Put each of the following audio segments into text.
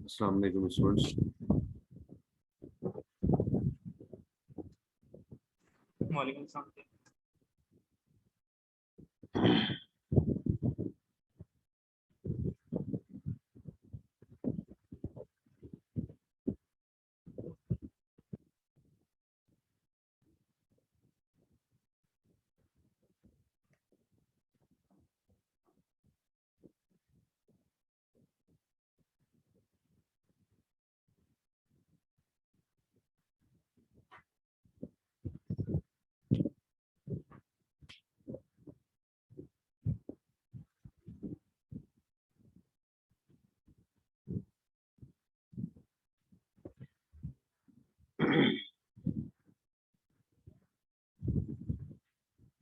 अस्सलाम वालेकुम स्टूडेंट्स। वालेकुम सलाम।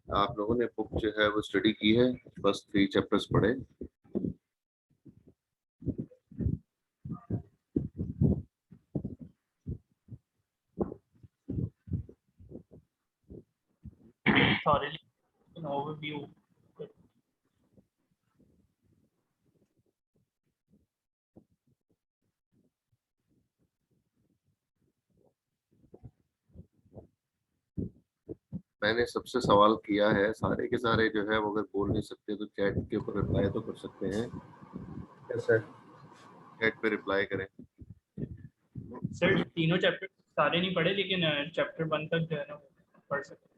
आप लोगों ने बुक जो है वो स्टडी की है, फर्स्ट 3 चैप्टर्स पढ़े। Thoroughly an overview. मैंने सबसे सवाल किया है, सारे के सारे जो है वो अगर बोल नहीं सकते तो चैट के ऊपर रिप्लाई तो कर सकते हैं। Yes sir. चैट पे रिप्लाई करें। सर तीनों चैप्टर सारे नहीं पढ़े, लेकिन चैप्टर 1 तक जो है ना पढ़ सकते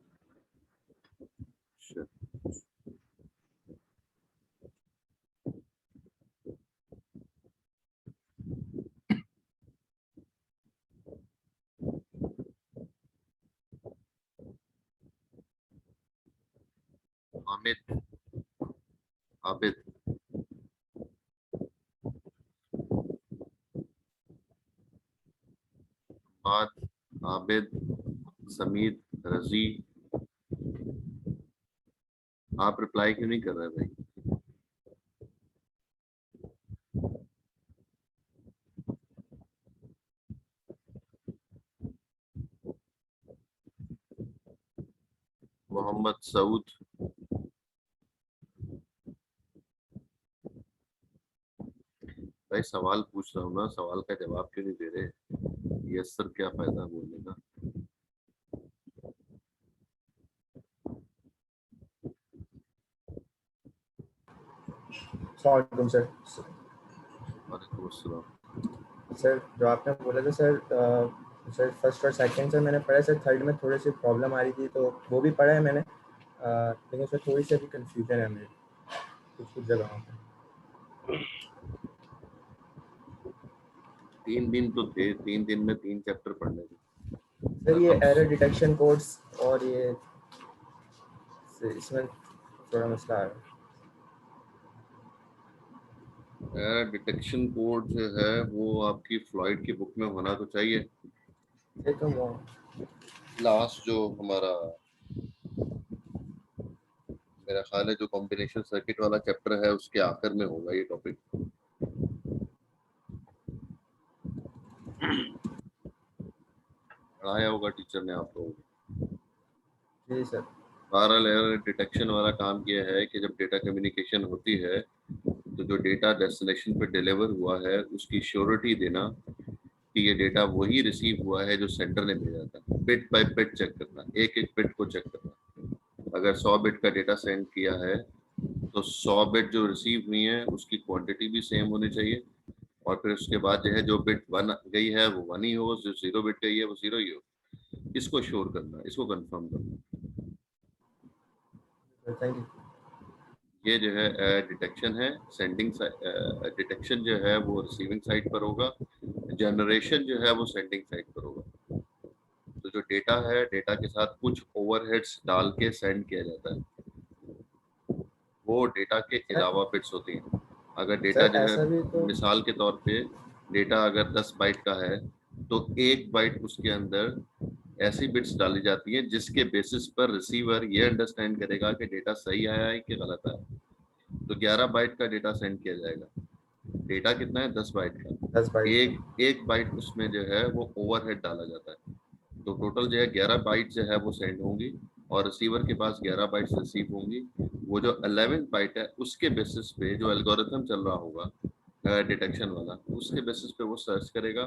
अच्छा। हामिद, आबिद, बाद, आबिद, समीद, रजी, आप रिप्लाई क्यों नहीं कर रहे भाई? मोहम्मद सऊद, भाई सवाल पूछ रहा हूँ ना, सवाल का जवाब क्यों नहीं दे रहे? यस सर, क्या फायदा बोलने का? वालेकुम सर। वालेकुम अस्सलाम। सर जो आपने बोला था सर, सर फर्स्ट और सेकंड से मैंने पढ़ा सर, थर्ड में थोड़ी सी प्रॉब्लम आ रही थी तो वो भी पढ़ा है मैंने, लेकिन सर थोड़ी सी अभी कंफ्यूजन है मेरे कुछ जगहों पे। 3 दिन तो थे, 3 दिन में 3 चैप्टर पढ़ने थे। सर ये एरर डिटेक्शन कोड्स और ये इसमें थोड़ा मसला है। एरर डिटेक्शन कोड जो है वो आपकी फ्लॉइड की बुक में होना तो चाहिए। ये तो वो लास्ट जो हमारा, मेरा ख्याल है जो कॉम्बिनेशन सर्किट वाला चैप्टर है उसके आखिर में होगा ये टॉपिक। पढ़ाया होगा टीचर ने आप लोगों को। जी सर। बहरहाल एरर डिटेक्शन वाला काम ये है कि जब डेटा कम्युनिकेशन होती है तो जो डेटा डेस्टिनेशन पे डिलीवर हुआ है उसकी श्योरिटी देना कि ये डेटा वही रिसीव हुआ है जो सेंटर ने भेजा था। बिट बाय बिट चेक करना, एक एक बिट को चेक करना। अगर 100 बिट का डेटा सेंड किया है तो 100 बिट जो रिसीव हुई है उसकी क्वांटिटी भी सेम होनी चाहिए, और फिर उसके बाद जो है जो बिट 1 गई है वो 1 ही हो, जो 0 बिट गई है वो 0 ही हो। इसको श्योर करना, इसको कंफर्म करना। Thank you. ये जो है डिटेक्शन है। सेंडिंग डिटेक्शन जो है वो रिसीविंग साइड पर होगा, जनरेशन जो है वो सेंडिंग साइड पर होगा। तो जो डेटा है, डेटा के साथ कुछ ओवरहेड्स डाल के सेंड किया जाता है, वो डेटा के अलावा बिट्स होती हैं। अगर डेटा सर जो है, ऐसा भी तो मिसाल के तौर पे डेटा अगर 10 बाइट का है तो 1 बाइट उसके अंदर ऐसी बिट्स डाली जाती हैं जिसके बेसिस पर रिसीवर ये अंडरस्टैंड करेगा कि डेटा सही आया है कि गलत आया है। तो 11 बाइट का डेटा सेंड किया जाएगा। डेटा कितना है? 10 बाइट का। 10 बाइट एक बाइट उसमें जो है वो ओवरहेड डाला जाता है। तो टोटल जो है 11 बाइट जो है वो सेंड होंगी और रिसीवर के पास 11 बाइट्स रिसीव होंगी। वो जो 11 बाइट है उसके बेसिस पे जो एल्गोरिथम चल रहा होगा, डिटेक्शन वाला, उसके बेसिस पे वो सर्च करेगा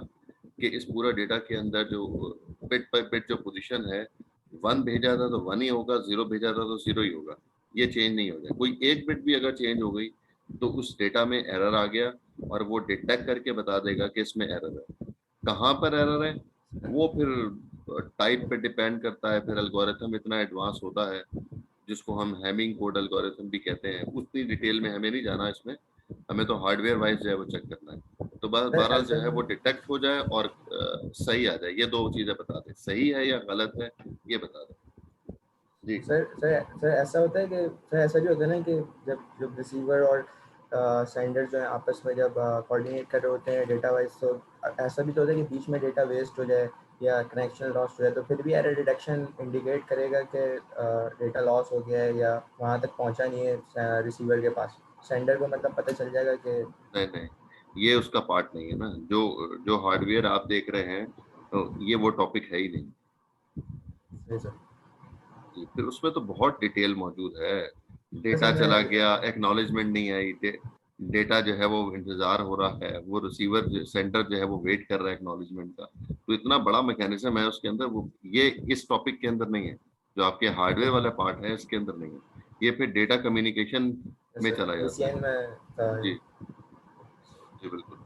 कि इस पूरा डेटा के अंदर जो बिट बाय बिट जो पोजीशन है, 1 भेजा था तो 1 ही होगा, 0 भेजा था तो 0 ही होगा, ये चेंज नहीं हो जाए। कोई एक बिट भी अगर चेंज हो गई तो उस डेटा में एरर आ गया और वो डिटेक्ट करके बता देगा कि इसमें एरर है। कहाँ पर एरर है वो फिर टाइप पे डिपेंड करता है। फिर एल्गोरिथम इतना एडवांस होता है जिसको हम हैमिंग कोड एल्गोरिथम भी कहते हैं, उतनी डिटेल में हमें नहीं जाना इसमें, हमें तो हार्डवेयर वाइज जो है वो चेक करना है। तो बस सर बहरहाल जो ऐसा है वो डिटेक्ट हो जाए और सही आ जाए, ये दो चीजें बता दें, सही है या गलत है ये बता दें। जी सर ऐसा होता है कि सर ऐसा भी होता है ना कि जब रिसीवर और सेंडर जो है आपस में जब कोऑर्डिनेट कर रहे होते हैं डेटा वाइज, तो ऐसा भी तो होता है कि बीच में डेटा वेस्ट हो जाए या कनेक्शन लॉस हो जाए, तो फिर भी एरर डिटेक्शन इंडिकेट करेगा कि डेटा लॉस हो गया है या वहाँ तक पहुँचा नहीं है रिसीवर के पास। सेंडर को मतलब पता चल जाएगा कि नहीं नहीं, ये उसका पार्ट नहीं है ना, जो जो हार्डवेयर आप देख रहे हैं तो ये वो टॉपिक है ही नहीं। सही सर। जी, फिर उसमें तो बहुत डिटेल मौजूद है। डेटा जैसे मैं चला गया, एक्नॉलेजमेंट नहीं आई, डेटा जो है वो इंतजार हो रहा है, वो रिसीवर सेंटर जो है वो वेट कर रहा है एक्नॉलेजमेंट का। तो इतना बड़ा मैकेनिज्म है उसके अंदर, वो ये इस टॉपिक के अंदर नहीं है, जो आपके हार्डवेयर वाला पार्ट है इसके अंदर नहीं है, ये फिर डेटा कम्युनिकेशन में चला जाता है। ACN में था। जी जी बिल्कुल।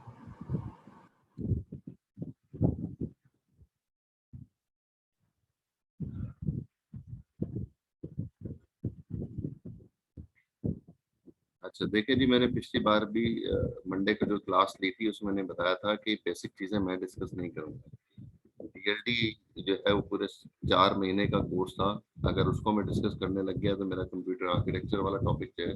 अच्छा देखिए जी, मैंने पिछली बार भी मंडे का जो क्लास ली थी उसमें मैंने बताया था कि बेसिक चीजें मैं डिस्कस नहीं करूंगा। डीएलडी जो है वो पूरे 4 महीने का कोर्स था, अगर उसको मैं डिस्कस करने लग गया तो मेरा कंप्यूटर आर्किटेक्चर वाला टॉपिक जो है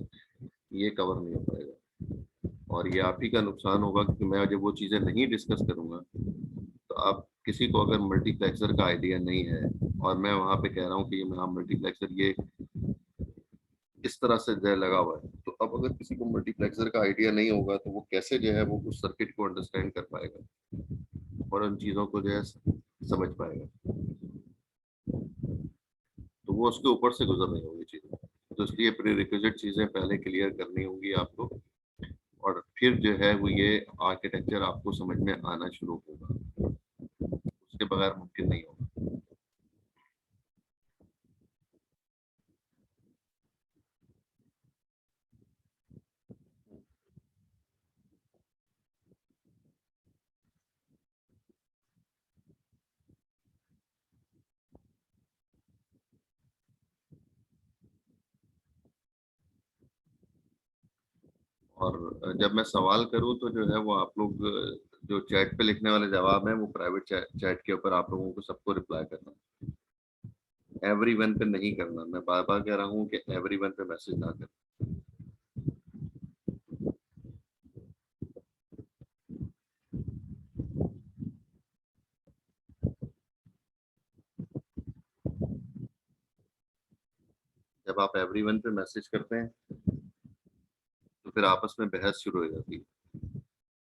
ये कवर नहीं हो पाएगा, और ये आप ही का नुकसान होगा क्योंकि मैं जब वो चीज़ें नहीं डिस्कस करूंगा तो आप किसी को अगर मल्टीप्लेक्सर का आइडिया नहीं है और मैं वहाँ पे कह रहा हूँ कि यहाँ मल्टीप्लेक्सर ये इस तरह से जो है लगा हुआ है, तो अब अगर किसी को मल्टीप्लेक्सर का आइडिया नहीं होगा तो वो कैसे जो है वो उस सर्किट को अंडरस्टैंड कर पाएगा और उन चीज़ों को जो है समझ पाएगा। तो वो उसके ऊपर से गुजर रही होंगी चीज़ें, तो इसलिए प्री रिक्विजिट चीज़ें पहले क्लियर करनी होंगी आपको, और फिर जो है वो ये आर्किटेक्चर आपको समझ में आना शुरू होगा, उसके बगैर मुमकिन नहीं होगा। और जब मैं सवाल करूं तो जो है वो आप लोग जो चैट पे लिखने वाले जवाब हैं वो प्राइवेट चैट के ऊपर आप लोगों को सबको रिप्लाई करना, एवरीवन पे नहीं करना। मैं बार बार कह रहा हूँ कि एवरीवन पे मैसेज ना करें। जब आप एवरीवन पे मैसेज करते हैं तो फिर आपस में बहस शुरू हो जाती है,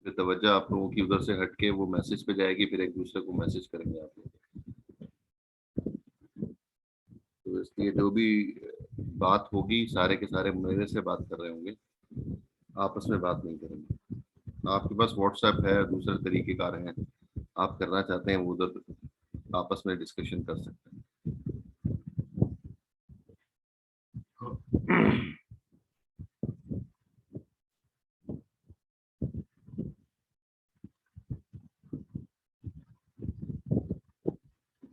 फिर तवज्जो आप लोगों की उधर से हटके वो मैसेज पे जाएगी, फिर एक दूसरे को मैसेज करेंगे आप लोग। तो इसलिए जो भी बात होगी सारे के सारे मेरे से बात कर रहे होंगे, आपस में बात नहीं करेंगे। आपके पास व्हाट्सएप है, दूसरे तरीके कार हैं, आप करना चाहते हैं वो उधर आपस में डिस्कशन कर सकते हैं।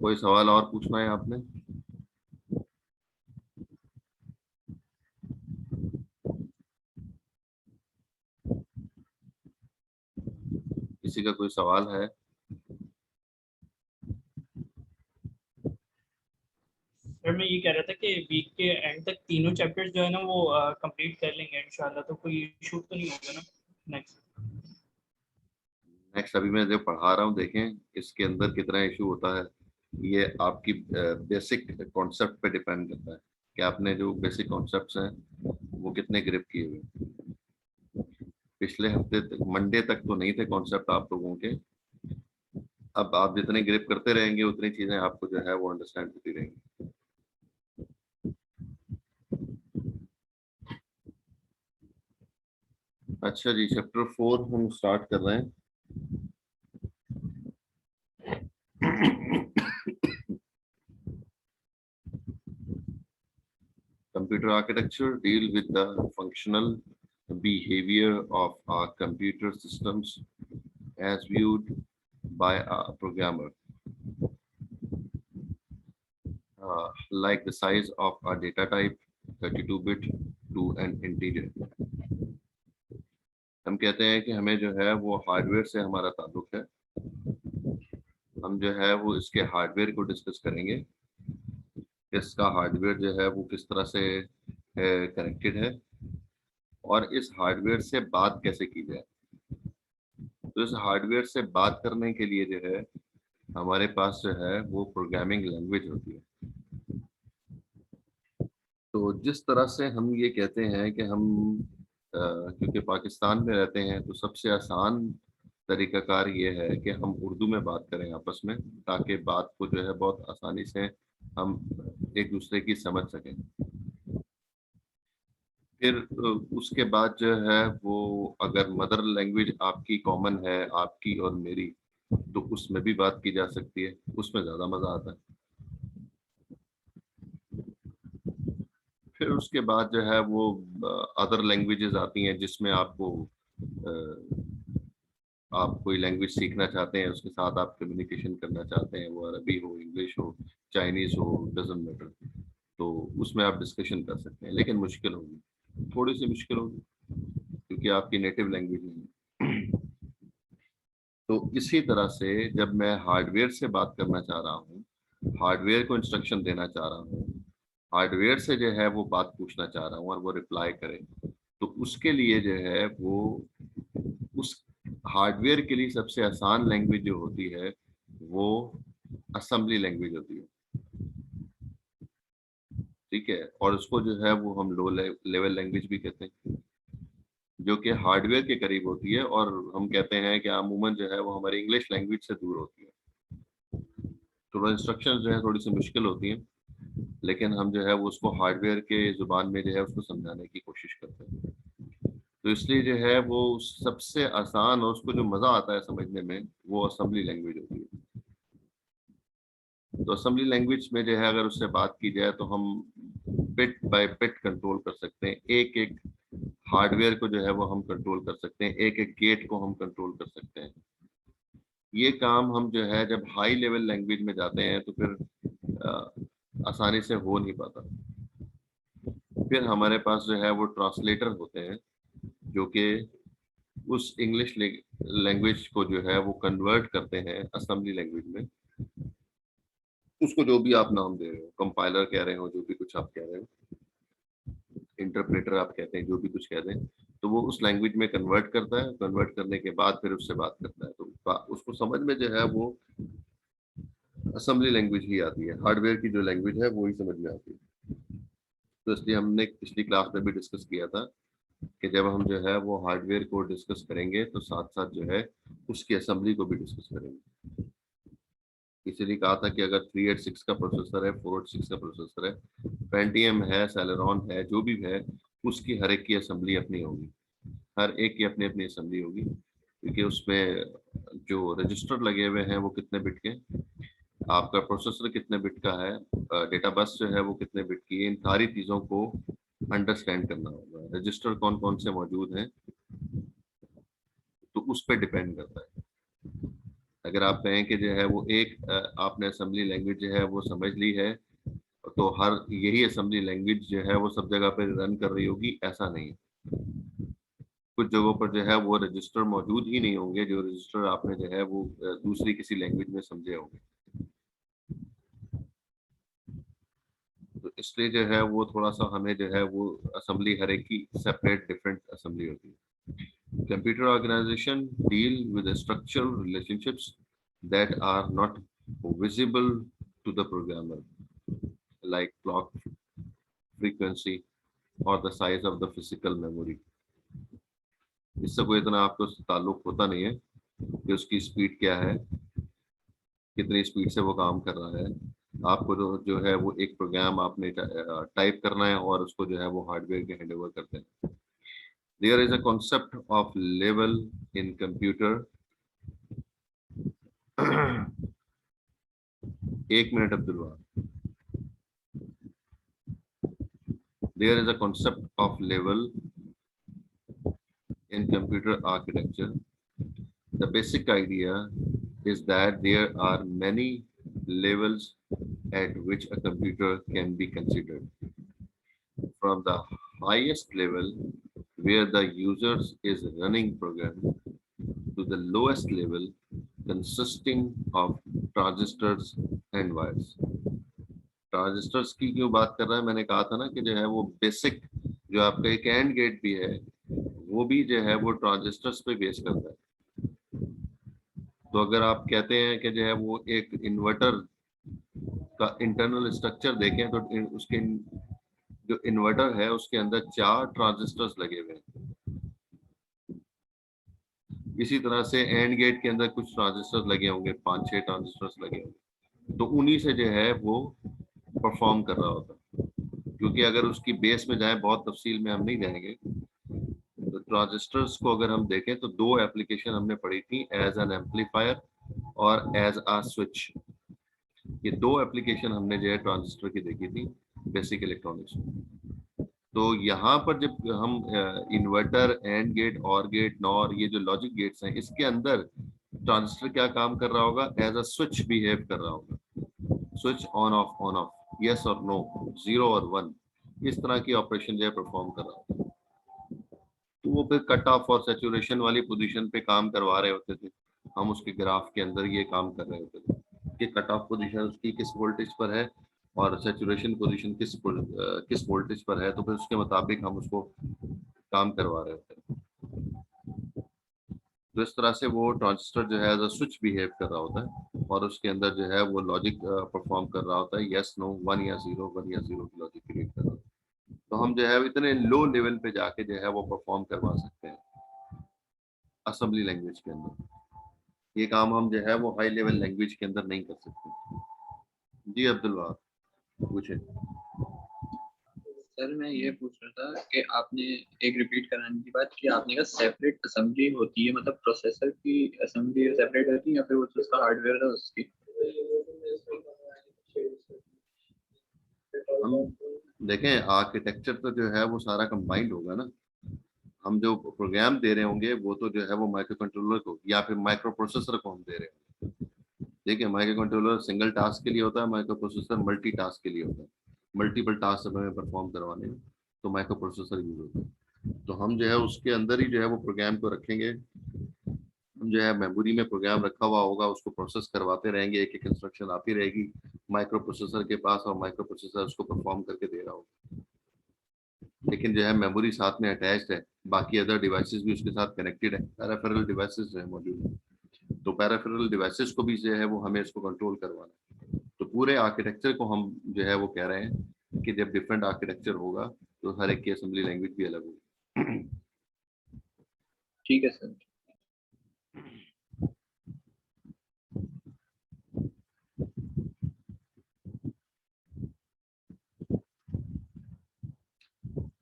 कोई सवाल और पूछना है आपने? किसी का कोई सवाल है? सर मैं ये कह रहा था कि वीक के एंड तक तीनों चैप्टर्स जो है ना वो कंप्लीट कर लेंगे इंशाल्लाह, तो कोई इशू तो नहीं होगा ना नेक्स्ट? नेक्स्ट अभी मैं जो पढ़ा रहा हूँ देखें इसके अंदर कितना इशू होता है, ये आपकी बेसिक कॉन्सेप्ट पे डिपेंड करता है कि आपने जो बेसिक कॉन्सेप्ट्स हैं वो कितने ग्रिप किए हुए हैं। पिछले हफ्ते तक मंडे तक तो नहीं थे कॉन्सेप्ट आप लोगों के, अब आप जितने ग्रिप करते रहेंगे उतनी चीजें आपको जो है वो अंडरस्टैंड होती रहेंगी। अच्छा जी, चैप्टर 4 हम स्टार्ट कर रहे हैं। Computer architecture deal with the functional behavior of our computer systems as viewed by a programmer, like the size of a data type 32-bit to an integer. हम कहते हैं कि हमें जो है वो हार्डवेयर से हमारा ताल्लुक है। हम जो है वो इसके हार्डवेयर को डिस्कस करेंगे, इसका हार्डवेयर जो है वो किस तरह से कनेक्टेड है और इस हार्डवेयर से बात कैसे की जाए। तो इस हार्डवेयर से बात करने के लिए जो है हमारे पास जो है वो प्रोग्रामिंग लैंग्वेज होती है। तो जिस तरह से हम ये कहते हैं कि हम क्योंकि पाकिस्तान में रहते हैं तो सबसे आसान तरीकाकार ये है कि हम उर्दू में बात करें आपस में, ताकि बात को जो है बहुत आसानी से हम एक दूसरे की समझ सकें। फिर उसके बाद जो है वो अगर मदर लैंग्वेज आपकी कॉमन है, आपकी और मेरी, तो उसमें भी बात की जा सकती है, उसमें ज़्यादा मज़ा आता है। फिर उसके बाद जो है वो अदर लैंग्वेजेस आती हैं जिसमें आपको आप कोई लैंग्वेज सीखना चाहते हैं, उसके साथ आप कम्युनिकेशन करना चाहते हैं, वो अरबी हो, इंग्लिश हो, चाइनीज़ हो, डजंट मैटर, तो उसमें आप डिस्कशन कर सकते हैं। लेकिन मुश्किल होगी, थोड़ी सी मुश्किल होगी क्योंकि आपकी नेटिव लैंग्वेज नहीं है। तो इसी तरह से जब मैं हार्डवेयर से बात करना चाह रहा हूँ, हार्डवेयर को इंस्ट्रक्शन देना चाह रहा हूँ, हार्डवेयर से जो है वो बात पूछना चाह रहा हूँ और वो रिप्लाई करे, तो उसके लिए जो है वो उस हार्डवेयर के लिए सबसे आसान लैंग्वेज जो होती है वो असेंबली लैंग्वेज होती है। ठीक है, और उसको जो है वो हम लो लेवल लैंग्वेज भी कहते हैं, जो कि हार्डवेयर के करीब होती है, और हम कहते हैं कि अमूमन जो है वो हमारी इंग्लिश लैंग्वेज से दूर होती है। तो इंस्ट्रक्शन जो है थोड़ी सी मुश्किल होती हैं, लेकिन हम जो है वो उसको हार्डवेयर के जुबान में जो है उसको समझाने की कोशिश करते हैं। तो इसलिए जो है वो सबसे आसान और उसको जो मज़ा आता है समझने में वो असेंबली लैंग्वेज होती है। तो असेंबली लैंग्वेज में जो है अगर उससे बात की जाए तो हम बिट बाय बिट कंट्रोल कर सकते हैं, एक एक हार्डवेयर को जो है वो हम कंट्रोल कर सकते हैं, एक एक गेट को हम कंट्रोल कर सकते हैं। ये काम हम जो है जब हाई लेवल लैंग्वेज में जाते हैं तो फिर आसानी से हो नहीं पाता। फिर हमारे पास जो है वो ट्रांसलेटर होते हैं जो कि उस इंग्लिश लैंग्वेज को जो है वो कन्वर्ट करते हैं असेंबली लैंग्वेज में। उसको जो भी आप नाम दे रहे हो, कंपाइलर कह रहे हो, जो भी कुछ आप कह रहे हो, इंटरप्रेटर आप कहते हैं, जो भी कुछ कहते हैं, तो वो उस लैंग्वेज में कन्वर्ट करता है। कन्वर्ट करने के बाद फिर उससे बात करता है, तो उसको समझ में जो है वो असेंबली लैंग्वेज ही आती है, हार्डवेयर की जो लैंग्वेज है वो ही समझ में आती है। तो इसलिए हमने पिछली क्लास में भी डिस्कस किया था कि जब हम जो है वो हार्डवेयर को डिस्कस करेंगे तो साथ साथ जो है उसकी असेंबली को भी डिस्कस करेंगे। इसीलिए कहा था कि अगर 386 का प्रोसेसर है, 486 का प्रोसेसर है, पेंटियम है, सेलेरॉन है, जो भी है, उसकी हर एक की असेंबली अपनी होगी, हर एक की अपनी अपनी असेंबली होगी, क्योंकि उसमें जो रजिस्टर लगे हुए हैं वो कितने बिट के, आपका प्रोसेसर कितने बिट का है, डेटा बस जो है वो कितने बिट की है, इन सारी चीज़ों को अंडरस्टैंड करना होगा। रजिस्टर कौन कौन से मौजूद हैं तो उस पर डिपेंड करता है। अगर आप कहें कि जो है वो एक आपने असेंबली लैंग्वेज जो है वो समझ ली है तो हर यही असेंबली लैंग्वेज जो है वो सब जगह पर रन कर रही होगी, ऐसा नहीं है। कुछ जगहों पर जो है वो रजिस्टर मौजूद ही नहीं होंगे जो रजिस्टर आपने जो है वो दूसरी किसी लैंग्वेज में समझे होंगे। तो इसलिए जो है वो थोड़ा सा हमें जो है वो असेंबली हर एक की सेपरेट डिफरेंट असेंबली होती है। Computer organization deal with the structural relationships that are not visible to the programmer, like clock frequency or the size of the physical memory. इससे कोई इतना आपको ताल्लुक होता नहीं है कि उसकी स्पीड क्या है, कितनी स्पीड से वो काम कर रहा है। आपको जो है वो एक प्रोग्राम आपने टाइप करना है और उसको जो है वो हार्डवेयर के हैंड ओवर करते हैं। There is a concept of level in computer. एक minute Abdullah. There is a concept of level in computer architecture. The basic idea is that there are many levels at which a computer can be considered. From the highest level where the user is running program to the lowest level consisting of transistors and wires. Transistors की क्यों बात कर रहा है? मैंने कहा था ना कि जो है वो बेसिक जो आपका एक एंड गेट भी है वो भी जो है वो ट्रांजिस्टर्स पे बेस करता है. तो अगर आप कहते हैं कि जो है वो एक इन्वर्टर का इंटरनल स्ट्रक्चर देखें तो उसके जो इन्वर्टर है उसके अंदर 4 ट्रांजिस्टर्स लगे हुए हैं. इसी तरह से एंड गेट के अंदर कुछ ट्रांजिस्टर्स लगे होंगे, 5-6 ट्रांजिस्टर्स लगे होंगे. तो उन्हीं से जो है वो परफॉर्म कर रहा होता है. क्योंकि अगर उसकी बेस में जाए, बहुत तफसील में हम नहीं जाएंगे, तो ट्रांजिस्टर्स को अगर हम देखें तो 2 एप्लीकेशन हमने पढ़ी थी, एज एन एम्पलीफायर और एज आ स्विच. ये 2 एप्लीकेशन हमने जो है ट्रांजिस्टर की देखी थी बेसिक इलेक्ट्रॉनिक्स में. तो यहाँ पर जब हम इन्वर्टर, एंड गेट, और गेट, नॉर, ये जो लॉजिक गेट्स हैं, इसके अंदर ट्रांजिस्टर क्या काम कर रहा होगा? एज अ स्विच बिहेव कर रहा होगा. स्विच ऑन ऑफ, यस और नो, 0 और 1, इस तरह की ऑपरेशन जो है परफॉर्म कर रहा होता है. तो वो फिर कट ऑफ और सैचुरेशन वाली पोजीशन पे काम करवा रहे होते थे. हम उसके ग्राफ के अंदर ये काम कर रहे होते थे कि कट ऑफ पोजीशन उसकी किस वोल्टेज पर है और सैचुरेशन पोजीशन किस वोल्टेज पर है, तो फिर उसके मुताबिक हम उसको काम करवा रहे होते हैं. तो इस तरह से वो ट्रांजिस्टर जो है एज अ स्विच बिहेव कर रहा होता है और उसके अंदर जो है वो लॉजिक परफॉर्म कर रहा होता है, यस, नो, 1 या 0 की लॉजिक क्रिएट कर रहा होता है. तो हम जो है इतने लो लेवल पे जाके जो है वो परफॉर्म करवा सकते हैं असेंबली लैंग्वेज के अंदर. ये काम हम जो है वो हाई लेवल लैंग्वेज के अंदर नहीं कर सकते. जी अब्दुल वहाब पूछे. सर मैं ये पूछ रहा था कि आपने एक रिपीट कराने की बात कि आपने कहा सेपरेट असेंबली होती है, मतलब प्रोसेसर की असेंबली सेपरेट होती है या फिर वो उसका हार्डवेयर है उसकी? हम देखें आर्किटेक्चर तो जो है वो सारा कंबाइंड होगा ना. हम जो प्रोग्राम दे रहे होंगे वो तो जो है वो माइक्रो कंट्रोलर को या फिर माइक्रो प्रोसेसर को हम दे रहे होंगे. देखिए माइक्रो कंट्रोलर सिंगल टास्क के लिए होता है, माइक्रो प्रोसेसर मल्टी टास्क के लिए होता है. मल्टीपल टास्क हमें परफॉर्म करवाने में तो माइक्रो प्रोसेसर यूज होता है. तो हम जो है उसके अंदर ही जो है वो प्रोग्राम को रखेंगे. हम जो है मेमोरी में प्रोग्राम रखा हुआ होगा, उसको प्रोसेस करवाते रहेंगे, एक एक इंस्ट्रक्शन आती रहेगी माइक्रो प्रोसेसर के पास और माइक्रो प्रोसेसर उसको परफॉर्म करके दे रहा होगा. लेकिन जो है मेमोरी साथ में अटैच्ड है, बाकी अदर डिवाइसेस भी उसके साथ कनेक्टेड है, पैराफेरल डिवाइसेस जो है मौजूद है. तो पैराफेरल डिवाइसेस को भी जो है वो हमें इसको कंट्रोल करवाना है. तो पूरे आर्किटेक्चर को हम जो है वो कह रहे हैं कि जब डिफरेंट आर्किटेक्चर होगा तो हर एक की असेंबली लैंग्वेज भी अलग होगी. ठीक है सर.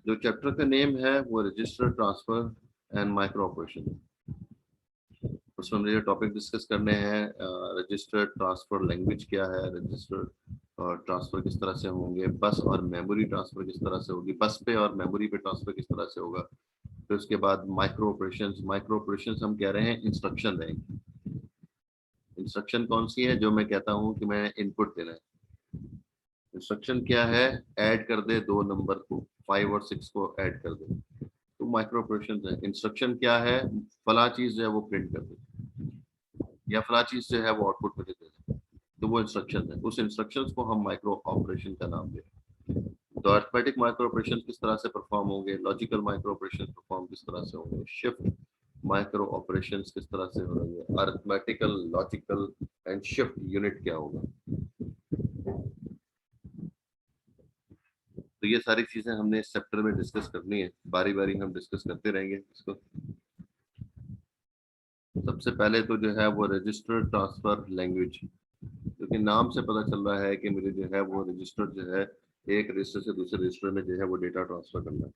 जो चैप्टर का नेम है वो register, transfer and micro operation. उसमें मुझे जो टॉपिक डिस्कस करने हैं, रजिस्टर ट्रांसफर लैंग्वेज क्या है, रजिस्टर ट्रांसफर किस तरह से होंगे, बस और मेमोरी ट्रांसफर किस तरह से होगी, बस पे और मेमोरी पे ट्रांसफर किस तरह से होगा. फिर उसके बाद माइक्रो ऑपरेशंस हम कह रहे हैं इंस्ट्रक्शन रहेंगे. इंस्ट्रक्शन कौन सी है? जो मैं कहता हूँ कि मैं इनपुट देना है. इंस्ट्रक्शन क्या है? ऐड कर दे 2 नंबर को, 5 और 6 को ऐड कर दे, तो माइक्रो ऑपरेशन है. इंस्ट्रक्शन क्या है? फला चीज जो है वो प्रिंट कर दे या फला चीज जो है वो आउटपुट में दे दे, तो वो इंस्ट्रक्शन है. उस इंस्ट्रक्शंस को हम माइक्रो ऑपरेशन का नाम दे. तो अरिथमेटिक माइक्रो ऑपरेशन किस तरह से परफॉर्म होंगे, लॉजिकल माइक्रो ऑपरेशन परफॉर्म किस तरह से होंगे, शिफ्ट माइक्रो ऑपरेशंस किस तरह से होंगे, arithmetical, logical and shift unit क्या होगा. तो ये सारी चीजें हमने इस चैप्टर में डिस्कस करनी है, बारी बारी हम डिस्कस करते रहेंगे इसको. सबसे पहले तो जो है वो रजिस्टर ट्रांसफर लैंग्वेज, क्योंकि नाम से पता चल रहा है कि मुझे जो है वो रजिस्टर जो है एक रजिस्टर से दूसरे रजिस्टर में जो है वो डेटा ट्रांसफर करना है.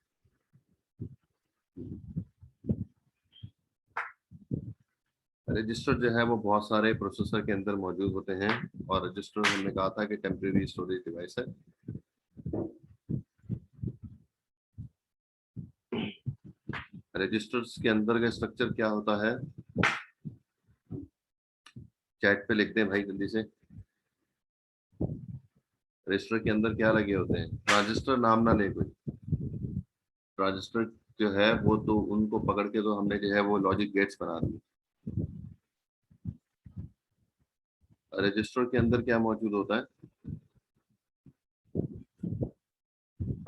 रजिस्टर जो है वो बहुत सारे प्रोसेसर के अंदर मौजूद होते हैं, और रजिस्टर हमने कहा था कि टेम्परेरी स्टोरेज डिवाइस है। रजिस्टर्स के अंदर का स्ट्रक्चर क्या होता है, चैट पे लिख दें भाई जल्दी से। रजिस्टर के अंदर क्या लगे होते हैं, ट्रांजिस्टर नाम ना ले कोई। ट्रांजिस्टर जो है वो तो उनको पकड़ के तो हमने जो है वो लॉजिक गेट्स बना दिए। रजिस्टर के अंदर क्या मौजूद होता है,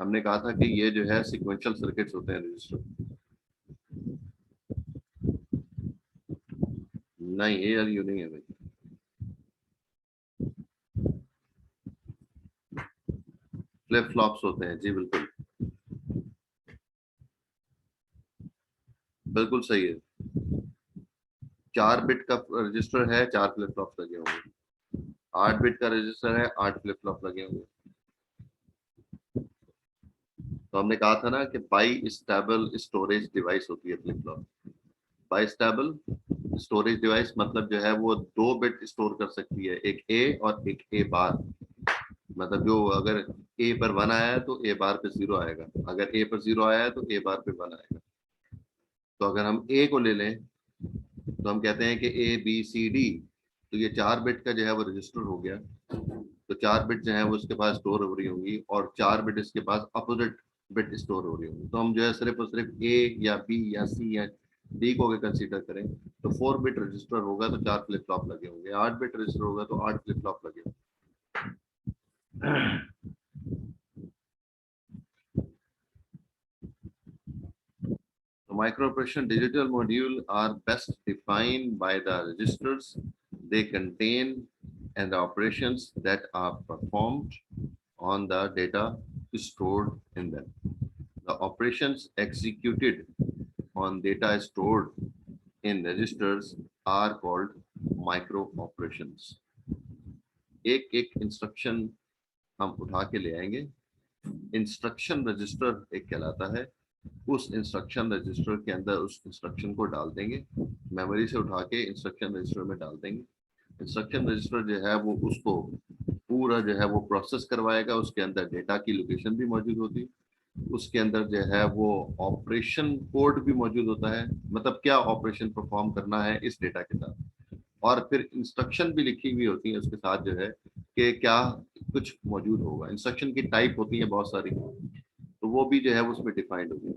हमने कहा था कि ये जो है सिक्वेंशियल सर्किट्स होते हैं रजिस्टर। नहीं, ए एल यू नहीं है भाई, फ्लिप फ्लॉप्स होते हैं जी, बिल्कुल बिल्कुल सही है। 4 बिट का रजिस्टर है, 4 फ्लिप फ्लॉप लगे होंगे। 8 बिट का रजिस्टर है, 8 फ्लिप फ्लॉप लगे होंगे। तो हमने कहा था ना कि बाई स्टेबल स्टोरेज डिवाइस होती है flip flop. By stable storage device मतलब जो है वो 2 बिट स्टोर कर सकती है, एक ए और एक ए बार। मतलब जो अगर ए पर 1 आया है तो ए बार पे 0 आएगा, अगर ए पर 0 आया है तो ए बार पे 1 आएगा। तो अगर हम ए को ले लें तो हम कहते हैं कि ए बी सी डी, तो ये 4 बिट का जो है वो रजिस्टर हो गया। तो 4 बिट जो है वो उसके पास स्टोर हो रही होंगी, और 4 बिट इसके पास अपोजिट बिट स्टोर हो रही होंगी। तो हम जो है सिर्फ और सिर्फ ए या बी या सी या डी को अगर कंसीडर करें तो 4 बिट रजिस्टर होगा तो 4 फ्लिप फ्लॉप लगे होंगे, 8 बिट रजिस्टर होगा तो 8 फ्लिप फ्लॉप लगे होंगे। Microoperation digital module are best defined by the registers they contain and the operations that are performed on the data stored in them. The operations executed on data stored in registers are called micro operations. एक एक instruction हम उठा के ले आएंगे। Instruction register एक कहलाता है, उस इंस्ट्रक्शन रजिस्टर के अंदर उस इंस्ट्रक्शन को डाल देंगे, मेमोरी से उठा के इंस्ट्रक्शन रजिस्टर में डाल देंगे। इंस्ट्रक्शन रजिस्टर जो है वो उसको पूरा जो है वो प्रोसेस करवाएगा, उसके अंदर डेटा की लोकेशन भी मौजूद होती है, उसके अंदर जो है वो ऑपरेशन कोड भी मौजूद होता है, मतलब क्या ऑपरेशन परफॉर्म करना है इस डेटा के साथ, और फिर इंस्ट्रक्शन भी लिखी हुई होती है उसके साथ जो है कि क्या कुछ मौजूद होगा। इंस्ट्रक्शन की टाइप होती है बहुत सारी, तो वो भी जो है उसमें डिफाइंड होगी।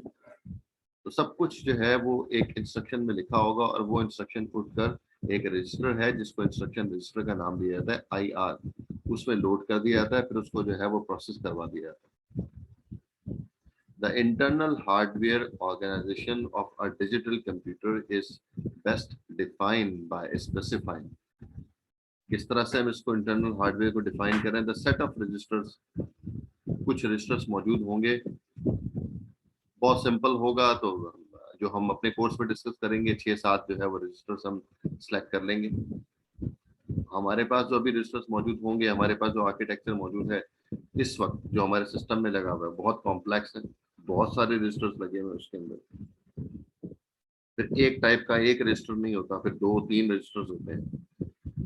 तो सब कुछ जो है वो एक इंस्ट्रक्शन में लिखा होगा, और वो इंस्ट्रक्शन उठकर एक रजिस्टर है जिसको इंस्ट्रक्शन रजिस्टर का नाम दिया जाता है IR, उसमें लोड कर दिया जाता है, फिर उसको जो है वो प्रोसेस करवा दिया जाता है। The internal hardware organization of a digital computer is best defined by specifying. किस तरह से हम इसको इंटरनल हार्डवेयर को डिफाइन करें, द सेट ऑफ रजिस्टर्स, कुछ रजिस्टर्स मौजूद होंगे। बहुत सिंपल होगा तो जो हम अपने कोर्स में डिस्कस करेंगे 6-7 जो है वो रजिस्टर्स हम सिलेक्ट कर लेंगे। हमारे पास जो अभी रजिस्टर्स मौजूद होंगे, हमारे पास जो आर्किटेक्चर मौजूद है इस वक्त जो हमारे सिस्टम में लगा हुआ है बहुत कॉम्प्लेक्स है, बहुत सारे रजिस्टर्स लगे हुए हैं उसके अंदर। फिर एक टाइप का एक रजिस्टर नहीं होता, फिर 2-3 रजिस्टर्स होते हैं,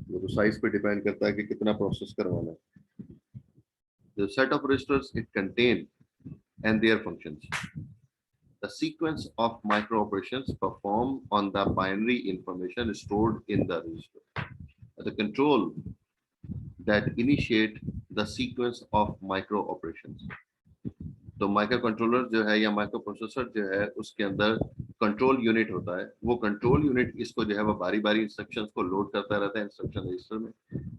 वो तो साइज पे डिपेंड करता है कि कितना प्रोसेस करवाना है। The set of registers it contain and their functions. The sequence of micro operations performed on the binary information stored in the register. The control that initiate the sequence of micro operations. तो micro controller जो है या micro processor जो है उसके अंदर control unit होता है। वो कंट्रोल यूनिट इसको जो है वो बारी बारी इंस्ट्रक्शंस को लोड करता रहता है इंस्ट्रक्शन रजिस्टर में,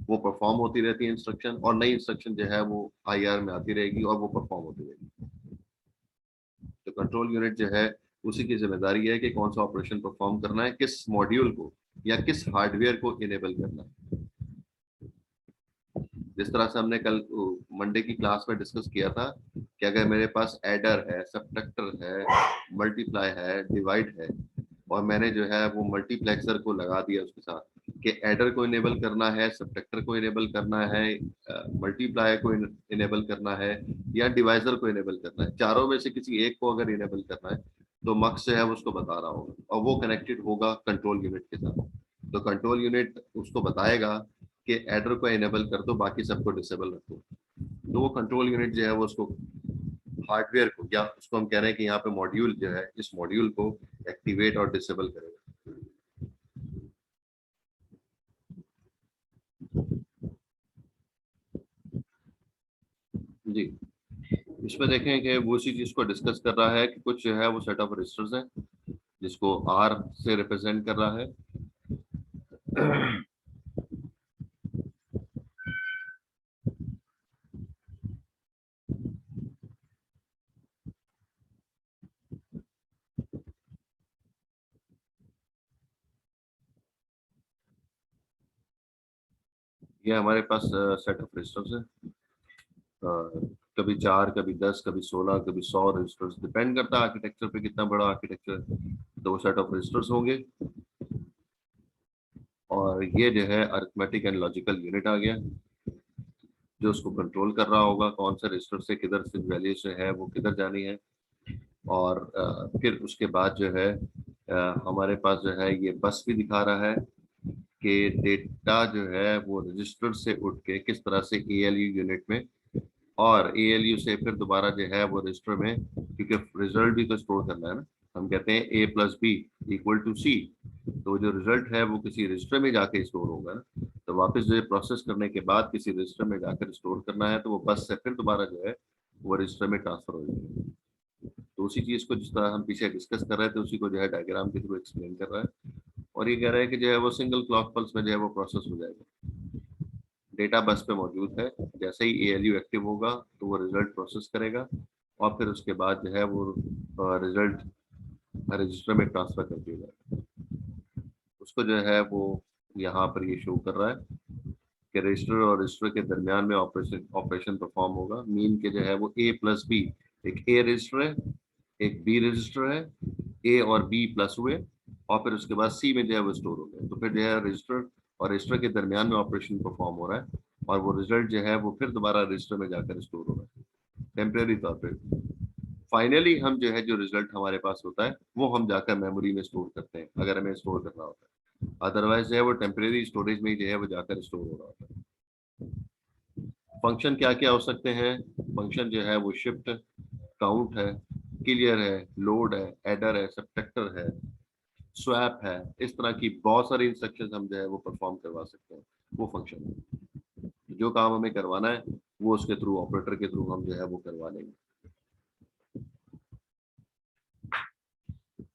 वो परफॉर्म होती रहती है इंस्ट्रक्शन, और नई इंस्ट्रक्शन जो है वो IR में आती रहेगी और वो परफॉर्म होती रहेगी। तो कंट्रोल यूनिट जो है उसी की जिम्मेदारी है कि कौन सा ऑपरेशन परफॉर्म करना है, किस मॉड्यूल को या किस हार्डवेयर को इनेबल करना है। जिस तरह से हमने कल मंडे की क्लास में डिस्कस किया था कि अगर मेरे पास एडर है, सबट्रैक्टर है, मल्टीप्लाई है, डिवाइड है, और मैंने जो है वो मल्टीप्लेक्सर को लगा दिया उसके साथ कि एडर को इनेबल करना है, सबट्रैक्टर को इनेबल करना है, मल्टीप्लाई को इनेबल करना है या डिवाइजर को इनेबल करना है, चारों में से किसी एक को अगर इनेबल करना है तो मक्स जो है वो उसको बता रहा होगा और वो कनेक्टेड होगा कंट्रोल यूनिट के साथ। तो कंट्रोल यूनिट उसको बताएगा कि एडर को इनेबल कर दो, बाकी सबको डिसेबल रखो। तो वो कंट्रोल यूनिट जो है वो उसको हार्डवेयर को, या उसको हम कह रहे हैं कि यहाँ पे मॉड्यूल जो है, इस मॉड्यूल को एक्टिवेट और डिसेबल करेगा। जी, इसमें देखें कि वो उसी चीज को डिस्कस कर रहा है कि कुछ जो है वो सेट ऑफ रजिस्टर्स हैं जिसको आर से रिप्रेजेंट कर रहा है। ये हमारे पास सेट ऑफ रजिस्टर्स है, कभी 4, कभी 10, कभी 16, कभी 100 रजिस्टर्स, डिपेंड करता है आर्किटेक्चर पे, कितना बड़ा आर्किटेक्चर है तो वो सेट ऑफ रजिस्टर्स होंगे। और ये जो है अरिथमेटिक एंड लॉजिकल यूनिट आ गया जो उसको कंट्रोल कर रहा होगा कौन से रजिस्टर से किधर से वैल्यू से है वो किधर जानी है। और फिर उसके बाद जो है हमारे पास जो है ये बस भी दिखा रहा है कि डेटा जो है वो रजिस्टर से उठ के किस तरह से एएलयू यूनिट में और एएलयू से फिर दोबारा जो है वो रजिस्टर में, क्योंकि रिजल्ट भी तो स्टोर करना है ना। हम कहते हैं a + b = c, तो जो रिजल्ट है वो किसी रजिस्टर में जाके स्टोर होगा ना। तो वापस जो है प्रोसेस करने के बाद किसी रजिस्टर में जाकर स्टोर करना है, तो वो बस से फिर दोबारा जो है वो रजिस्टर में ट्रांसफर हो जाएगा। तो उसी चीज को जिस तरह हम पीछे डिस्कस कर रहे थे उसी को जो है डायग्राम के थ्रू एक्सप्लेन कर रहा है। और ये कह रहा है कि जो है वो सिंगल क्लॉक पल्स में जो है वो प्रोसेस हो जाएगा। डेटा बस पे मौजूद है, जैसे ही एएलयू एक्टिव होगा तो वो रिजल्ट प्रोसेस करेगा और फिर उसके बाद जो है वो रिजल्ट रजिस्टर में ट्रांसफर कर दिया जाएगा। उसको जो है वो यहाँ पर ये शो कर रहा है कि रजिस्टर और रजिस्टर के दरमियान में ऑपरेशन परफॉर्म होगा। मीन के जो है वो a + b, एक a रजिस्टर है, एक b रजिस्टर है, a और b प्लस हुए और फिर उसके बाद c में जो है वो स्टोर हो गए। तो फिर जो है रजिस्टर और रजिस्टर के दरमियान में ऑपरेशन परफॉर्म हो रहा है और वो रिजल्ट जो है वो फिर दोबारा रजिस्टर में जाकर स्टोर हो रहा है टेम्परेरी तौर पर। फाइनली हम जो है जो रिजल्ट हमारे पास होता है वो हम जाकर मेमोरी में स्टोर करते हैं अगर हमें स्टोर करना होता है, अदरवाइज जो है वो टेम्परेरी स्टोरेज में ही जो है वो जाकर स्टोर हो रहा होता है। फंक्शन क्या क्या हो सकते हैं? फंक्शन जो है वो शिफ्ट, काउंट है, क्लियर है, लोड है, एडर है, सब्ट्रैक्टर है, स्वैप है, इस तरह की बहुत सारी इंस्ट्रक्शंस हम जो है वो परफॉर्म करवा सकते हैं। वो फंक्शन है जो काम हमें करवाना है वो उसके थ्रू, ऑपरेटर के थ्रू हम जो है वो करवा लेंगे।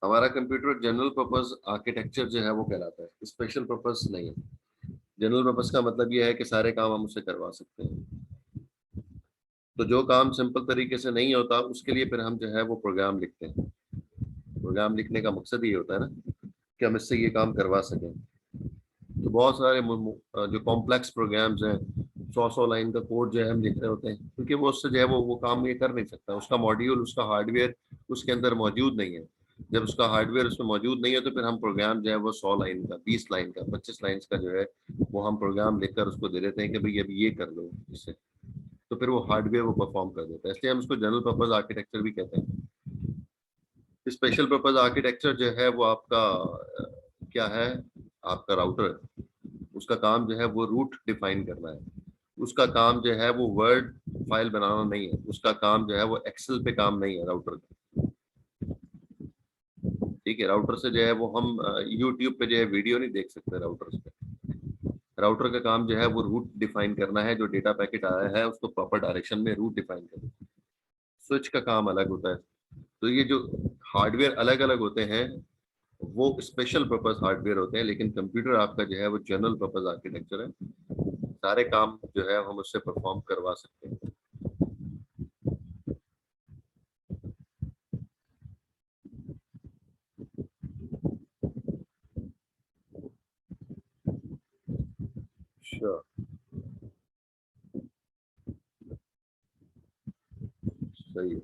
हमारा कंप्यूटर जनरल पर्पस आर्किटेक्चर जो है वो कहलाता है, स्पेशल पर्पस नहीं है। जनरल पर्पस का मतलब ये है कि सारे काम हम उससे करवा सकते हैं। तो जो काम सिंपल तरीके से नहीं होता उसके लिए फिर हम जो है वो प्रोग्राम लिखते हैं। प्रोग्राम लिखने का मकसद ये होता है ना कि हम इससे ये काम करवा सकें। तो बहुत सारे जो कॉम्प्लेक्स प्रोग्राम्स हैं, 100 लाइन का कोड जो है हम लिख रहे होते हैं, क्योंकि वो उससे जो है वो काम ये कर नहीं सकता। उसका मॉड्यूल, उसका हार्डवेयर उसके अंदर मौजूद नहीं है। जब उसका हार्डवेयर उसमें मौजूद नहीं है तो फिर हम प्रोग्राम जो है वो 100 लाइन का, 20 लाइन का, 25 लाइन का जो है वो हम प्रोग्राम लिखकर उसको दे देते हैं कि भाई अभी ये कर लो इससे, तो फिर वो हार्डवेयर वो परफॉर्म कर देता है। इसलिए हम उसको जनरल पर्पस आर्किटेक्चर भी कहते हैं। स्पेशल पर्पस आर्किटेक्चर जो है वो आपका क्या है? आपका राउटर, उसका काम जो है वो रूट डिफाइन करना है। उसका काम जो है वो वर्ड फाइल बनाना नहीं है। उसका काम जो है वो एक्सेल पे काम नहीं है राउटर का। ठीक है, राउटर से जो है वो हम यूट्यूब पे जो है वीडियो नहीं देख सकते राउटर पे। राउटर का काम जो है वो रूट डिफाइन करना है, जो डेटा पैकेट आया है उसको प्रॉपर डायरेक्शन में रूट डिफाइन करना। स्विच का काम अलग होता है। तो ये जो हार्डवेयर अलग अलग होते हैं वो स्पेशल पर्पस हार्डवेयर होते हैं, लेकिन कंप्यूटर आपका जो है वो जनरल पर्पस आर्किटेक्चर है। सारे काम जो है हम उससे परफॉर्म करवा सकते हैं। Sure. सही है।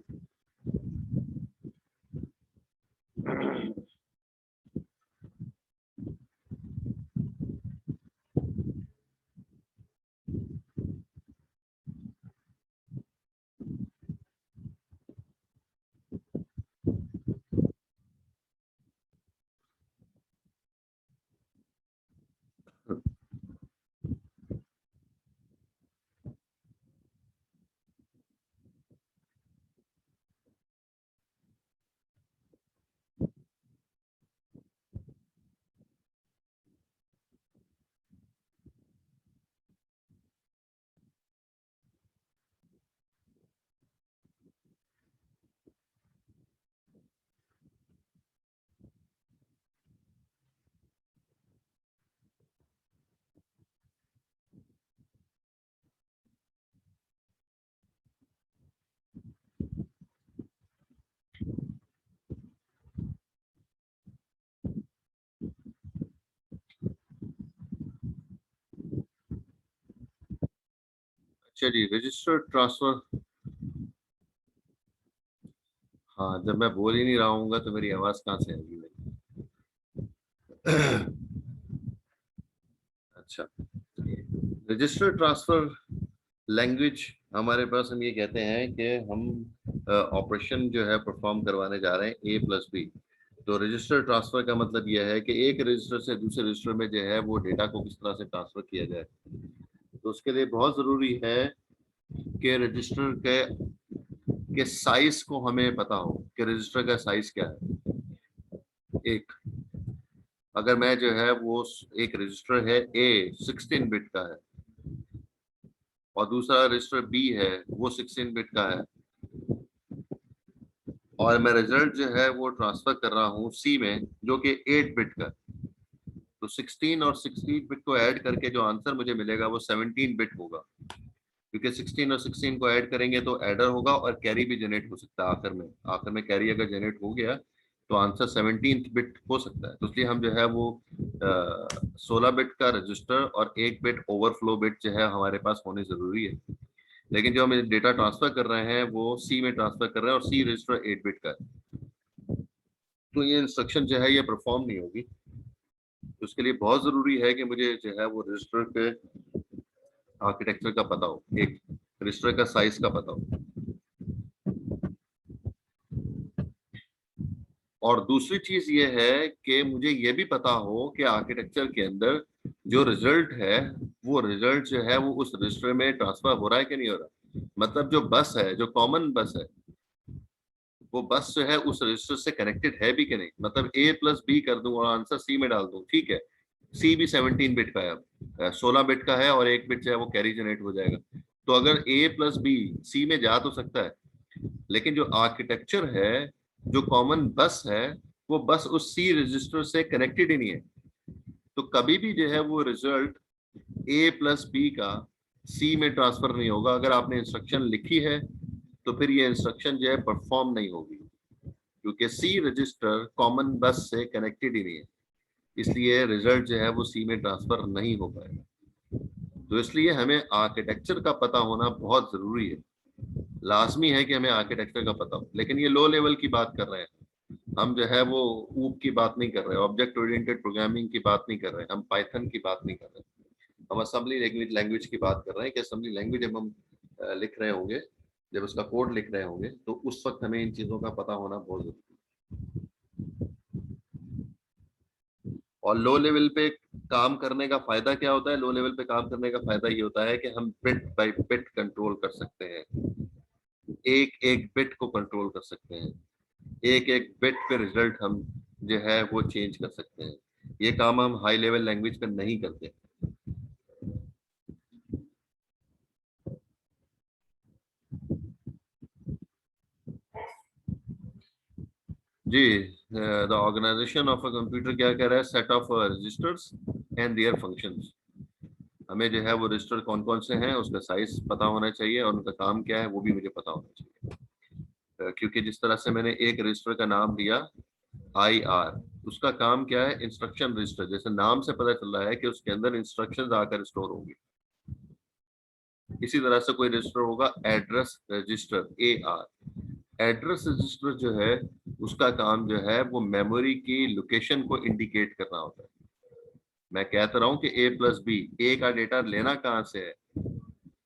अच्छा जी, रजिस्टर ट्रांसफर। हाँ, जब मैं बोल ही नहीं रहा हूँ तो मेरी आवाज कहाँ से आएगी मेरी? अच्छा, रजिस्टर ट्रांसफर लैंग्वेज हमारे पास, हम ये कहते हैं कि हम ऑपरेशन जो है परफॉर्म करवाने जा रहे हैं A+B। तो रजिस्टर ट्रांसफर का मतलब यह है कि एक रजिस्टर से दूसरे रजिस्टर में जो है वो डेटा को किस तरह से ट्रांसफर किया जाए। तो उसके लिए बहुत जरूरी है कि रजिस्टर के साइज को हमें पता हो कि रजिस्टर का साइज क्या है। एक, अगर मैं जो है वो एक रजिस्टर है A 16 बिट का है और दूसरा रजिस्टर B है वो 16 बिट का है, और मैं रिजल्ट जो है वो ट्रांसफर कर रहा हूँ C में जो कि 8 बिट का, तो 16 और 16 बिट को ऐड करके जो आंसर मुझे मिलेगा वो 17 बिट होगा, क्योंकि 16 और 16 को ऐड करेंगे तो एडर होगा और कैरी भी जनरेट हो सकता है। आखिर में कैरी अगर जनरेट हो गया तो आंसर 17th बिट हो सकता है। तो इसलिए हम जो है वो 16 बिट का रजिस्टर और 1 बिट ओवरफ्लो बिट जो है हमारे पास होने जरूरी है। लेकिन जो हम डेटा ट्रांसफर कर रहे हैं वो C में ट्रांसफर कर रहे हैं और C रजिस्टर 8 बिट का है, तो ये इंस्ट्रक्शन जो है ये परफॉर्म नहीं होगी। तो उसके लिए बहुत जरूरी है कि मुझे जो है वो रजिस्टर के आर्किटेक्चर का पता हो, एक रजिस्टर का साइज का पता हो, और दूसरी चीज ये है कि मुझे ये भी पता हो कि आर्किटेक्चर के अंदर जो रिजल्ट है वो रिजल्ट जो है वो उस रजिस्टर में ट्रांसफर हो रहा है कि नहीं हो रहा। मतलब जो बस है, जो कॉमन बस है, वो बस जो है उस रजिस्टर से कनेक्टेड है भी कि नहीं। मतलब A+B कर दूं और आंसर C में डाल दूं, ठीक है, C भी 17 बिट का है, अब 16 बिट का है और 1 बिट जो है वो कैरी जनरेट हो जाएगा। तो अगर A+B C में जा तो सकता है, लेकिन जो आर्किटेक्चर है, जो कॉमन बस है, वो बस उस C रजिस्टर से कनेक्टेड ही नहीं है। तो कभी भी जो है वो रिजल्ट A+B का C में ट्रांसफर नहीं होगा। अगर आपने इंस्ट्रक्शन लिखी है तो फिर ये इंस्ट्रक्शन जो है परफॉर्म नहीं होगी, क्योंकि C रजिस्टर कॉमन बस से कनेक्टेड ही नहीं है, इसलिए रिजल्ट जो है वो C में ट्रांसफर नहीं हो पाएगा। तो इसलिए हमें आर्किटेक्चर का पता होना बहुत जरूरी है, लाजमी है कि हमें आर्किटेक्चर का पता हो। लेकिन ये लो लेवल की बात कर रहे हैं हम, जो है वो ऊप की बात नहीं कर रहे, ऑब्जेक्ट ओरिएंटेड प्रोग्रामिंग की बात नहीं कर रहे, हम पाइथन की बात नहीं कर रहे, हम असेंबली लैंग्वेज की बात कर रहे हैं कि असेंबली लैंग्वेज जब हम लिख रहे होंगे, जब उसका कोड लिख रहे होंगे, तो उस वक्त हमें इन चीजों का पता होना बहुत जरूरी है। और लो लेवल पे काम करने का फायदा क्या होता है? लो लेवल पे काम करने का फायदा ये होता है कि हम बिट बाय बिट कंट्रोल कर सकते हैं, एक एक बिट को कंट्रोल कर सकते हैं, एक एक बिट पे रिजल्ट हम जो है वो चेंज कर सकते हैं। ये काम हम हाई लेवल लैंग्वेज पे नहीं करते। जी, the organisation of a computer क्या कह रहा है? Set of registers and their functions. हमें जो है वो रजिस्टर कौन कौन से हैं, उसका साइज पता होना चाहिए और उनका काम क्या है वो भी मुझे पता होना चाहिए। क्योंकि जिस तरह से मैंने एक रजिस्टर का नाम दिया IR, उसका काम क्या है? Instruction register. जैसे नाम से पता चल रहा है कि उसके अंदर इंस्ट्रक्शंस आकर स्टोर होंगी। इसी तरह से कोई रजिस्टर होगा address register AR। Address register जो है उसका काम जो है वो मेमोरी की लोकेशन को इंडिकेट करना होता है। मैं कहता रहा हूँ कि A+B, A का डेटा लेना कहाँ से है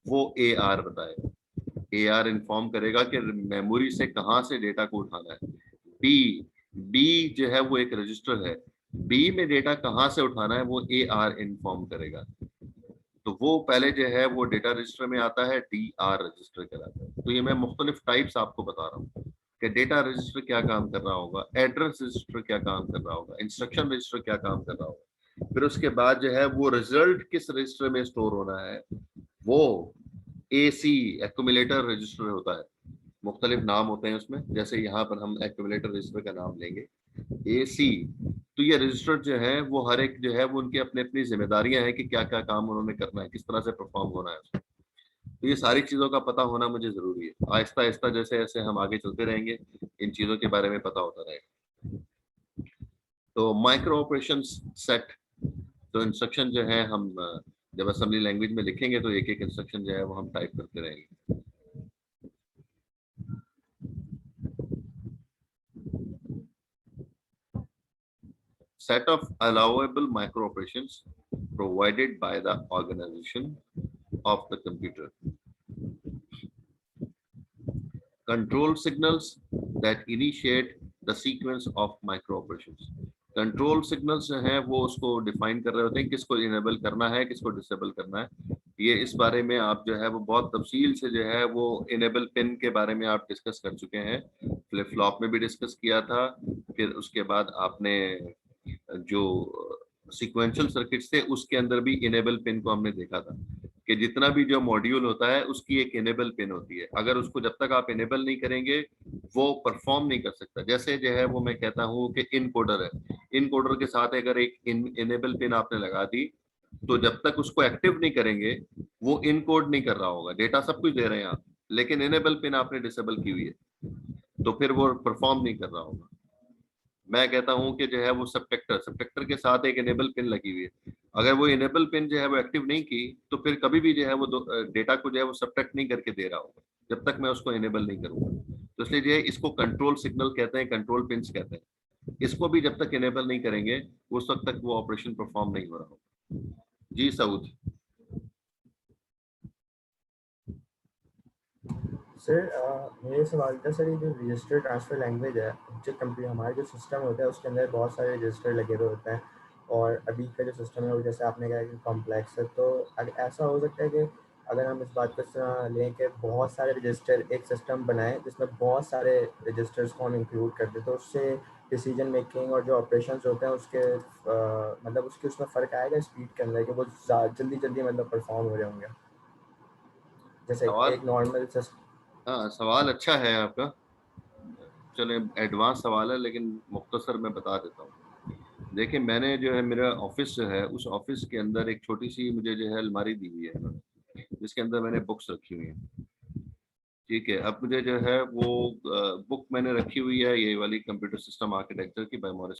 वो AR बताएगा। AR इन्फॉर्म करेगा कि मेमोरी से कहाँ से डेटा को उठाना है। B जो है वो एक रजिस्टर है, B में डेटा कहाँ से उठाना है वो AR इन्फॉर्म करेगा। तो वो पहले जो है वो डेटा रजिस्टर में आता है, DR रजिस्टर कहलाता है। तो ये मैं मुख्तलिफ टाइप्स आपको बता रहा हूँ कि डेटा रजिस्टर क्या काम कर रहा होगा, एड्रेस रजिस्टर क्या काम कर रहा होगा, इंस्ट्रक्शन रजिस्टर क्या काम कर रहा होगा। फिर उसके बाद जो है वो रिजल्ट किस रजिस्टर में स्टोर होना है, वो AC एक्यूमुलेटर रजिस्टर होता है। मुख्तलिफ नाम होते हैं उसमें, जैसे यहाँ पर हम एक्यूमुलेटर रजिस्टर का नाम लेंगे AC। तो ये रजिस्टर जो है वो हर एक जो है वो उनकी अपनी अपनी जिम्मेदारियां हैं कि क्या क्या काम उन्होंने करना है, किस तरह से परफॉर्म होना है उसमें। तो ये सारी चीजों का पता होना मुझे जरूरी है। आहिस्ता आहिस्ता जैसे जैसे हम आगे चलते रहेंगे इन चीजों के बारे में पता होता रहेगा। तो माइक्रो ऑपरेशन सेट, तो इंस्ट्रक्शन जो है हम जब असेंबली लैंग्वेज में लिखेंगे तो एक एक इंस्ट्रक्शन जो है वो हम टाइप करते रहेंगे। Set of allowable micro operations provided by the organization of the computer. Control signals that initiate the sequence of micro operations. Control signals जो हैं वो उसको डिफाइन कर रहे होते हैं, किसको इनेबल करना है, किसको डिसेबल करना है। ये इस बारे में आप जो है वो बहुत तफसील से जो है वो इनेबल पिन के बारे में आप डिस्कस कर चुके हैं, फ्लिप फ्लॉप में भी डिस्कस किया था। फिर उसके बाद आपने जो सीक्वेंशियल सर्किट्स थे उसके अंदर भी इनेबल पिन को हमने देखा था कि जितना भी जो मॉड्यूल होता है उसकी एक इनेबल पिन होती है, अगर उसको जब तक आप इनेबल नहीं करेंगे वो परफॉर्म नहीं कर सकता। जैसे जो है वो मैं कहता हूँ कि इनकोडर है, इनकोडर के साथ अगर एक इनेबल पिन आपने लगा दी तो जब तक उसको एक्टिव नहीं करेंगे वो इनकोड नहीं कर रहा होगा, डेटा सब कुछ दे रहे हैं आप, लेकिन इनेबल पिन आपने डिसेबल की हुई है तो फिर वो परफॉर्म नहीं कर रहा होगा। मैं कहता हूं कि जो है वो सबट्रैक्टर के साथ एक इनेबल पिन लगी हुई है, अगर वो इनेबल पिन जो है वो एक्टिव नहीं की तो फिर कभी भी जो है वो डेटा को जो है वो सबट्रैक्ट नहीं करके दे रहा होगा जब तक मैं उसको इनेबल नहीं करूंगा। तो इसलिए जो है इसको कंट्रोल सिग्नल कहते हैं, कंट्रोल पिन्स कहते हैं। इसको भी जब तक इनेबल नहीं करेंगे उस वक्त तक वो ऑपरेशन परफॉर्म नहीं हो रहा होगा। जी सऊद। सर मेरे सवाल था सर, ये जो रजिस्टर ट्रांसफ़र लैंग्वेज है, जो कंप्यूटर हमारे जो सिस्टम होता है उसके अंदर बहुत सारे रजिस्टर लगे हुए होते हैं, और अभी का जो सिस्टम है वो जैसे आपने कहा कि कॉम्प्लेक्स है, तो अगर ऐसा हो सकता है कि अगर हम इस बात को इस तरह लें कि बहुत सारे रजिस्टर एक सिस्टम बनाएं जिसमें बहुत सारे रजिस्टर्स को हम इंक्लूड कर दें, तो उससे डिसीजन मेकिंग और जो ऑपरेशंस होते हैं उसके मतलब उसके उसमें फ़र्क आएगा स्पीड के अंदर, कि वो जल्दी जल्दी मतलब परफॉर्म हो रहे होंगे जैसे सवाल, एक नॉर्मल सिस्टम। हाँ सवाल अच्छा है आपका, चले एडवांस सवाल है लेकिन मुख्तसर मैं बता देता हूँ। देखिए मैंने जो है मेरा ऑफिस जो है उस ऑफिस के अंदर एक छोटी सी मुझे जो है अलमारी दी हुई है जिसके अंदर मैंने बुक्स रखी हुई हैं। ठीक है, अब मुझे जो है वो बुक मैंने रखी हुई है ये वाली कंप्यूटर सिस्टम आर्किटेक्चर की बाय मॉरिस